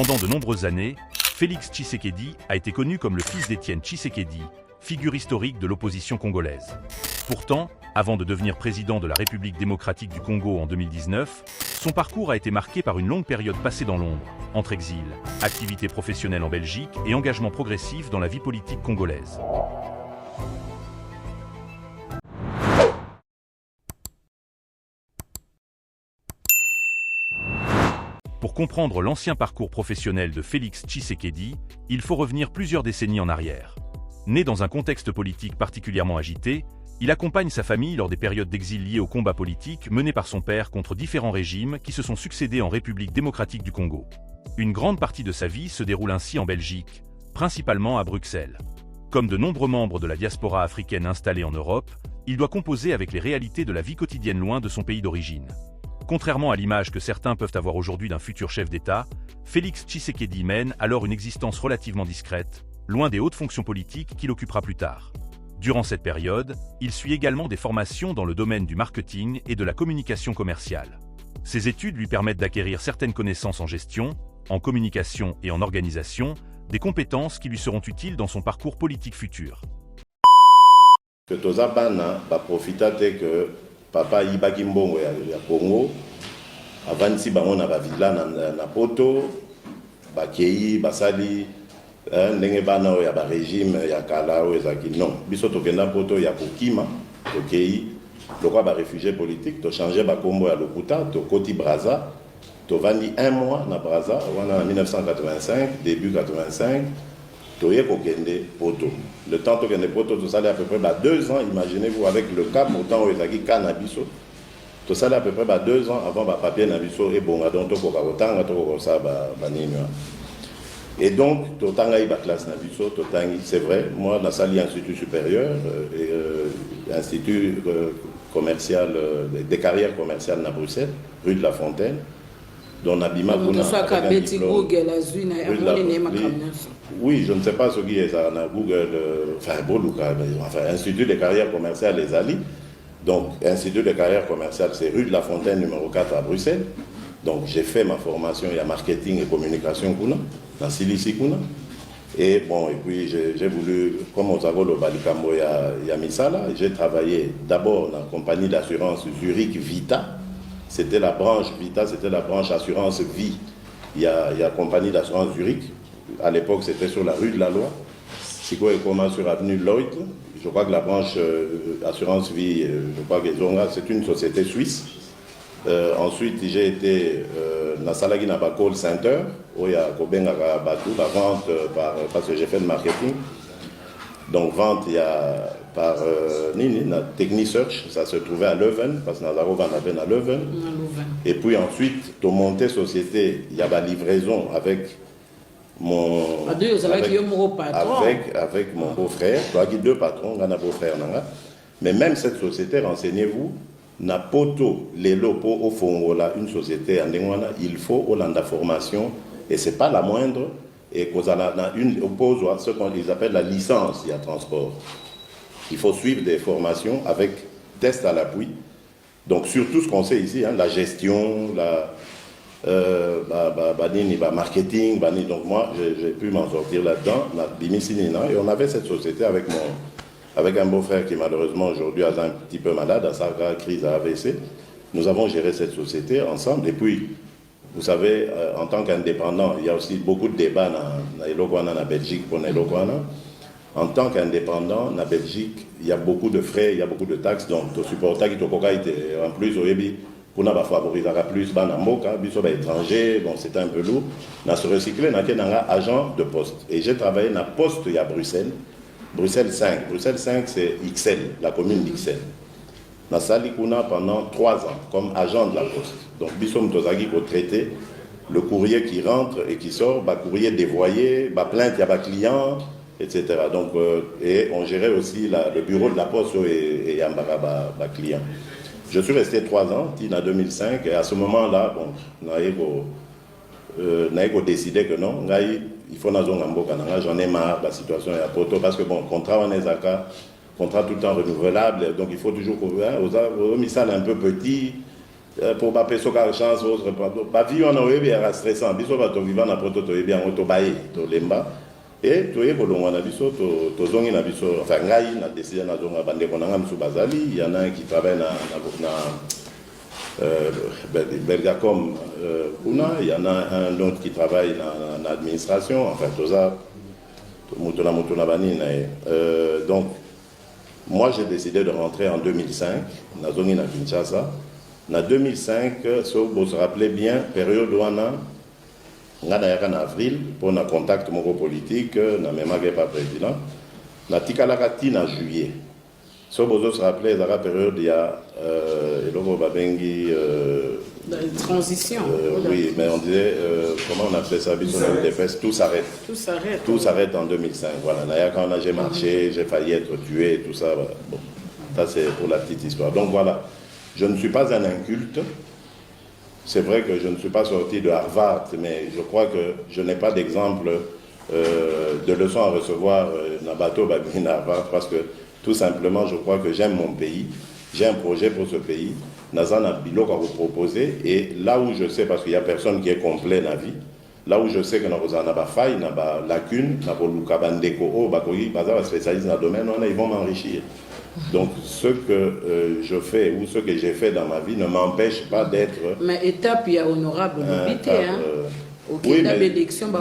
Pendant de nombreuses années, Félix Tshisekedi a été connu comme le fils d'Étienne Tshisekedi, figure historique de l'opposition congolaise. Pourtant, avant de devenir président de la République démocratique du Congo en 2019, son parcours a été marqué par une longue période passée dans l'ombre, entre exil, activité professionnelle en Belgique et engagement progressif dans la vie politique congolaise. Pour comprendre l'ancien parcours professionnel de Félix Tshisekedi, il faut revenir plusieurs décennies en arrière. Né dans un contexte politique particulièrement agité, il accompagne sa famille lors des périodes d'exil liées au combat politique mené par son père contre différents régimes qui se sont succédés en République démocratique du Congo. Une grande partie de sa vie se déroule ainsi en Belgique, principalement à Bruxelles. Comme de nombreux membres de la diaspora africaine installés en Europe, il doit composer avec les réalités de la vie quotidienne loin de son pays d'origine. Contrairement à l'image que certains peuvent avoir aujourd'hui d'un futur chef d'État, Félix Tshisekedi mène alors une existence relativement discrète, loin des hautes fonctions politiques qu'il occupera plus tard. Durant cette période, il suit également des formations dans le domaine du marketing et de la communication commerciale. Ces études lui permettent d'acquérir certaines connaissances en gestion, en communication et en organisation, des compétences qui lui seront utiles dans son parcours politique futur. Que Tozabana va profiter que papa Ibaki Mbongo ya Congo, avant si bango na villa na poto, bakei basali ndenge bana ya ba régime ya kala o ezaki non biso tokenda poto ya kokima tokei lokwa ba réfugié politique to changer ba kombo ya lokuta to koti Braza to vandi un mois na Braza en 1985 début 85 toye kokende poto le temps tokende poto to sala à peu près 2 ans, imaginez-vous avec le cas pourtant o ezaki canabiso to sala à peu près 2 ans avant ba papier na biso et bonga donc to koka otanga to ko sa ba nini. Et donc, Totangaï ba classe na biso, Totangi, c'est vrai, moi, dans Sali Institut supérieur, Institut commercial, des carrières commerciales à Bruxelles, rue de la Fontaine, dont Nabima Kuna. Oui, je ne sais pas ce qui est ça, on a Google, enfin, Institut des carrières commerciales les Ali. Donc, Institut des carrières commerciales, c'est rue de la Fontaine, numéro 4 à Bruxelles. Donc, j'ai fait ma formation, il y a marketing et communication Kuna. Dans Silici Kuna. Et bon, et puis j'ai voulu, comme on savait le Balikambo Yamisala, j'ai travaillé d'abord dans la compagnie d'assurance Zurich Vita. C'était la branche Vita, c'était la branche assurance vie. Il y a compagnie d'assurance Zurich. À l'époque, c'était sur la rue de la Loi. Siko et comment sur avenue Lloyd. Je crois que la branche assurance vie, je crois que c'est une société suisse. Ensuite, j'ai été dans Salagi na call center où il y a la vente parce que j'ai fait le marketing. Donc vente il y a par Techni Search, ça se trouvait à Leuven parce que Nazarov en avait à Leuven. Et puis ensuite, tu montais société, il y a la livraison avec mon avec mon beau-frère, toi qui 2 patrons, on a beau-frère mais même cette société, renseignez-vous, na poto les lopos au Fongola, une société en Ndengwana, il faut Hollanda formation et c'est pas la moindre et qu'on a une oppose à ce qu'ils appellent la licence il y a transport. Il faut suivre des formations avec test à l'appui. Donc surtout ce qu'on sait ici, la gestion, la marketing, donc moi j'ai pu m'en sortir là-dedans, et on avait cette société avec un beau-frère qui malheureusement aujourd'hui est un petit peu malade à sa crise à AVC. Nous avons géré cette société ensemble. Et puis, vous savez, en tant qu'indépendant, il y a aussi beaucoup de débats en Belgique pour Nelokwana. En tant qu'indépendant, en Belgique, il y a beaucoup de frais, il y a beaucoup de taxes. Donc, tu supportes en plus, pour nous favoriser plus les étrangers, bon, c'était un peu lourd. Nous se recycler, nous avons un agent de poste. Et j'ai travaillé dans poste il y a Bruxelles. Bruxelles 5. Bruxelles 5, c'est XL, la commune d'XL. Dans Salikuna pendant 3 ans, comme agent de la poste. Donc, Bissom Tozagi pour traiter le courrier qui rentre et qui sort, courrier dévoyé, plainte, il y a client, etc. Donc, et on gérait aussi le bureau de la poste et un client. Je suis resté 3 ans, en 2005, et à ce moment-là, bon, on a décidé que non, il faut j'en ai marre de la situation à Poto parce que bon, contrat en Ezaka, contrat tout le temps renouvelable, donc il faut toujours couvrir. Aux misales un peu petit, pour pas payer la chance autre pas vie on a bien stressant biso ba to vivant na proto to bien to baye to lemba et to ye bolongo na biso to zongi na biso enfin ngai na décider na zonga bande ko na msu bazali il y en a un qui travaille na Belgacom Puna, il y en a un autre qui travaille dans l'administration, enfin tout ça, donc moi j'ai décidé de rentrer en 2005, dans la zone de Kinshasa. En 2005, si vous vous rappelez bien, période où on a en avril, pour un contact politique, on a même pas président, on a tikalakati en juillet. Si vous vous rappelez, dans la période, il y a la transition. Oui, mais on disait, comment on appelait ça, tout s'arrête. Tout s'arrête en 2005. Voilà, d'ailleurs, quand j'ai marché, j'ai failli être tué, tout ça. Voilà. Bon, ça, c'est pour la petite histoire. Donc voilà, je ne suis pas un inculte. C'est vrai que je ne suis pas sorti de Harvard, mais je crois que je n'ai pas d'exemple de leçons à recevoir dans bateau Harvard, parce que tout simplement, je crois que j'aime mon pays, j'ai un projet pour ce pays, Nazan a bilok à vous proposer, et là où je sais, parce qu'il n'y a personne qui est complet dans la vie, là où je sais que nous avons des failles, des lacunes, nous avons des spécialistes dans le domaine, ils vont m'enrichir. Donc ce que je fais ou ce que j'ai fait dans ma vie ne m'empêche pas d'être... Mais étape, il y a honorable mobilité, oui, mais... élection,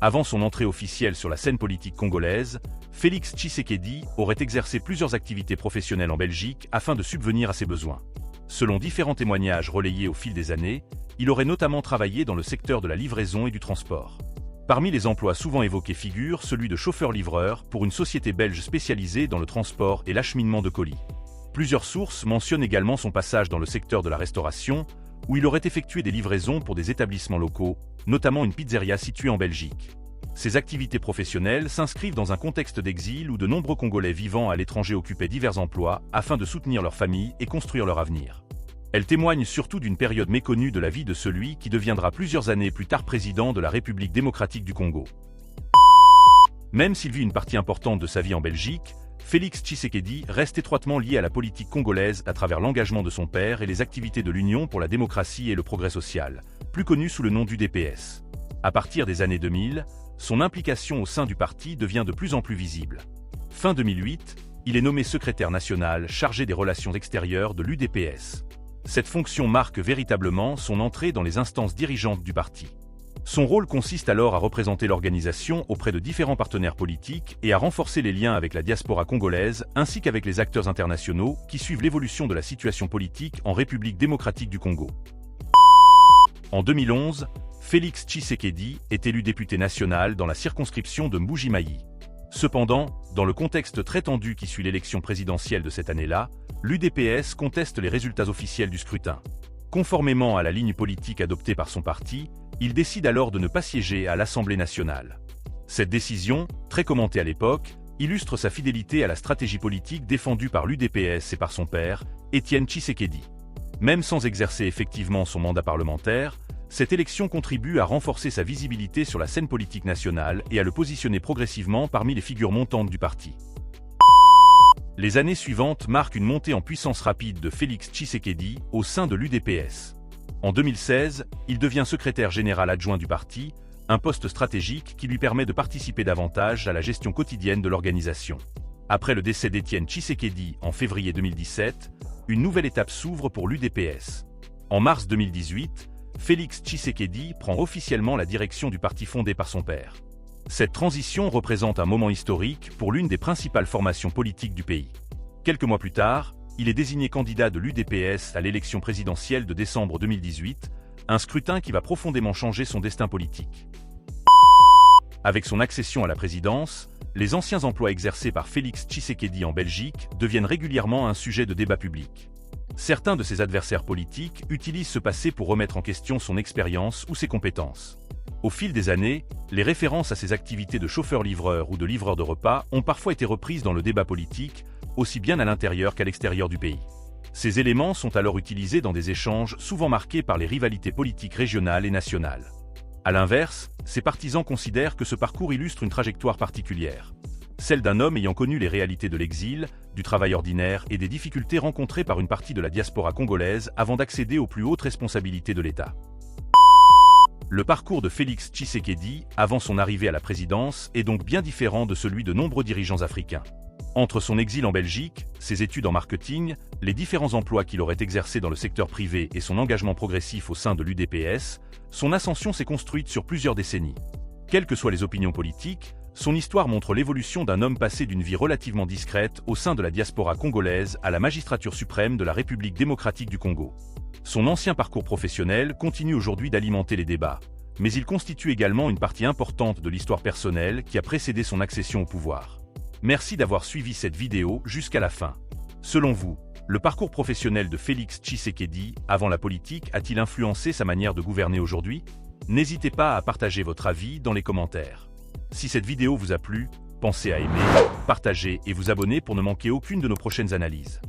Avant son entrée officielle sur la scène politique congolaise, Félix Tshisekedi aurait exercé plusieurs activités professionnelles en Belgique afin de subvenir à ses besoins. Selon différents témoignages relayés au fil des années, il aurait notamment travaillé dans le secteur de la livraison et du transport. Parmi les emplois souvent évoqués figure celui de chauffeur-livreur pour une société belge spécialisée dans le transport et l'acheminement de colis. Plusieurs sources mentionnent également son passage dans le secteur de la restauration, où il aurait effectué des livraisons pour des établissements locaux, notamment une pizzeria située en Belgique. Ces activités professionnelles s'inscrivent dans un contexte d'exil où de nombreux Congolais vivant à l'étranger occupaient divers emplois afin de soutenir leur famille et construire leur avenir. Elles témoignent surtout d'une période méconnue de la vie de celui qui deviendra plusieurs années plus tard président de la République démocratique du Congo. Même s'il vit une partie importante de sa vie en Belgique, Félix Tshisekedi reste étroitement lié à la politique congolaise à travers l'engagement de son père et les activités de l'Union pour la démocratie et le progrès social, plus connue sous le nom d'UDPS. À partir des années 2000, son implication au sein du parti devient de plus en plus visible. Fin 2008, il est nommé secrétaire national chargé des relations extérieures de l'UDPS. Cette fonction marque véritablement son entrée dans les instances dirigeantes du parti. Son rôle consiste alors à représenter l'organisation auprès de différents partenaires politiques et à renforcer les liens avec la diaspora congolaise ainsi qu'avec les acteurs internationaux qui suivent l'évolution de la situation politique en République démocratique du Congo. En 2011, Félix Tshisekedi est élu député national dans la circonscription de Mbuji-Mayi. Cependant, dans le contexte très tendu qui suit l'élection présidentielle de cette année-là, l'UDPS conteste les résultats officiels du scrutin. Conformément à la ligne politique adoptée par son parti, il décide alors de ne pas siéger à l'Assemblée nationale. Cette décision, très commentée à l'époque, illustre sa fidélité à la stratégie politique défendue par l'UDPS et par son père, Étienne Tshisekedi. Même sans exercer effectivement son mandat parlementaire, cette élection contribue à renforcer sa visibilité sur la scène politique nationale et à le positionner progressivement parmi les figures montantes du parti. Les années suivantes marquent une montée en puissance rapide de Félix Tshisekedi au sein de l'UDPS. En 2016, il devient secrétaire général adjoint du parti, un poste stratégique qui lui permet de participer davantage à la gestion quotidienne de l'organisation. Après le décès d'Étienne Tshisekedi en février 2017, une nouvelle étape s'ouvre pour l'UDPS. En mars 2018, Félix Tshisekedi prend officiellement la direction du parti fondé par son père. Cette transition représente un moment historique pour l'une des principales formations politiques du pays. Quelques mois plus tard, il est désigné candidat de l'UDPS à l'élection présidentielle de décembre 2018, un scrutin qui va profondément changer son destin politique. Avec son accession à la présidence, les anciens emplois exercés par Félix Tshisekedi en Belgique deviennent régulièrement un sujet de débat public. Certains de ses adversaires politiques utilisent ce passé pour remettre en question son expérience ou ses compétences. Au fil des années, les références à ses activités de chauffeur-livreur ou de livreur de repas ont parfois été reprises dans le débat politique, aussi bien à l'intérieur qu'à l'extérieur du pays. Ces éléments sont alors utilisés dans des échanges souvent marqués par les rivalités politiques régionales et nationales. À l'inverse, ses partisans considèrent que ce parcours illustre une trajectoire particulière. celle d'un homme ayant connu les réalités de l'exil, du travail ordinaire et des difficultés rencontrées par une partie de la diaspora congolaise avant d'accéder aux plus hautes responsabilités de l'État. Le parcours de Félix Tshisekedi, avant son arrivée à la présidence, est donc bien différent de celui de nombreux dirigeants africains. Entre son exil en Belgique, ses études en marketing, les différents emplois qu'il aurait exercés dans le secteur privé et son engagement progressif au sein de l'UDPS, son ascension s'est construite sur plusieurs décennies. Quelles que soient les opinions politiques, son histoire montre l'évolution d'un homme passé d'une vie relativement discrète au sein de la diaspora congolaise à la magistrature suprême de la République démocratique du Congo. Son ancien parcours professionnel continue aujourd'hui d'alimenter les débats, mais il constitue également une partie importante de l'histoire personnelle qui a précédé son accession au pouvoir. Merci d'avoir suivi cette vidéo jusqu'à la fin. Selon vous, le parcours professionnel de Félix Tshisekedi avant la politique a-t-il influencé sa manière de gouverner aujourd'hui? N'hésitez pas à partager votre avis dans les commentaires. Si cette vidéo vous a plu, pensez à aimer, partager et vous abonner pour ne manquer aucune de nos prochaines analyses.